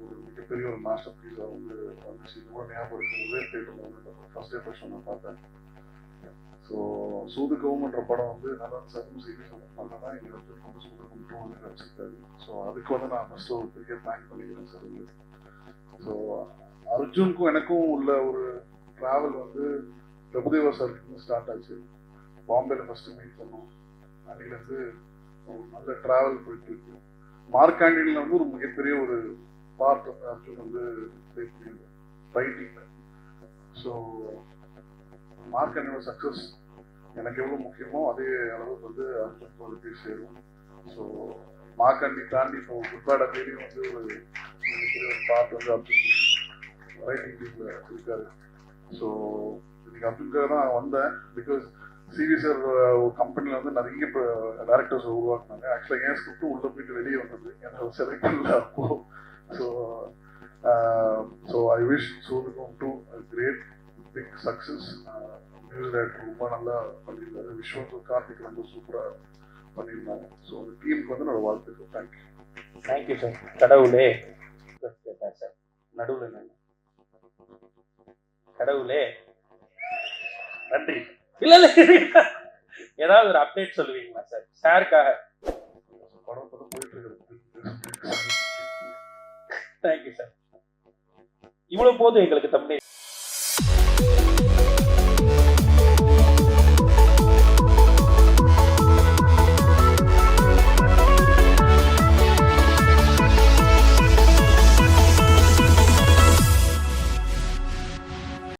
ஒரு மிகப்பெரிய ஒரு மாஸ்டர் பீஸாக வந்து வந்துச்சு. கூட ஞாபகம் இருக்கு, உதய தேட்டரில் வந்து ஃபர்ஸ்ட் டே ஃபர்ஸ்ட் நான் பார்த்தேன். ஸோ சூதுகவும்ன்ற படம் வந்து நல்லா சர்வம் சீரியஸ் பண்ணனா இங்கே வந்து ரொம்ப சூதுகம் வந்து கிடச்சிருக்காரு. ஸோ அதுக்கு வந்து நான் ஃபர்ஸ்ட் ஒரு பெரிய தேங்க் பண்ணிக்கிறேன் சார். ஸோ அர்ஜுனுக்கும் எனக்கும் உள்ள ஒரு ட்ராவல் வந்து பிரபுதேவா சாருக்கு ஸ்டார்ட் ஆச்சு. பாம்பேல ஃபர்ஸ்ட் மீட் பண்ணோம். அன்னையிலேருந்து ஒரு நல்ல ட்ராவல் போயிட்டு இருக்கு. மார்க்காண்டியில் வந்து ஒரு மிகப்பெரிய ஒரு பார்ட் வந்து அர்ஜுன் வந்து ப்ளே பண்ணியிருந்தேன் ரைட்டிங்கில். ஸோ மார்க்காண்டியோட சக்ஸஸ் எனக்கு எவ்வளோ முக்கியமோ அதே அளவுக்கு வந்து அர்ஜுன் வந்து போய் சேரும். ஸோ மார்க்காண்டி தாண்டி இப்போ குட்பாட தேடியும் வந்து ஒரு மிகப்பெரிய ஒரு பார்ட் வந்து அர்ஜுன் ரைட்டிங் டீமில் இருக்காரு. ஸோ இன்னைக்கு அர்ஜுனுக்காக தான் நான் வந்தேன். பிகாஸ் சிவி சார் ஒரு கம்பெனியில் வந்து நிறைய இப்போ டேரக்டர்ஸ் உருவாக்குனாங்க. ஆக்சுவலாக என் ஸ்கிரிப்டும் உள்ள போயிட்டு வெளியே வந்தது, எனக்கு செலக்ட் பண்ணல அப்போ. ஸோ ஐ விஷ் சூதுகம் to great big success. Music director ரொம்ப நல்லா பண்ணியிருந்தாரு. விஸ்வம் கார்த்திக் ரொம்ப சூப்பராக பண்ணியிருந்தாங்க. ஸோ அந்த டீமுக்கு வந்து என்னோட வாழ்த்துக்கள். தேங்க்யூ. Thank you sir. கடவுளே கேட்டேன் சார், நடுவில் நான் கடவுளே நன்றி. இல்ல ஏதாவது ஒரு அப்டேட் சொல்லுவீங்களா சார் சாருக்காக? படம் போயிட்டு இருக்கு. Thank you sir. இவ்வளவு போதும் எங்களுக்கு தமிழ்.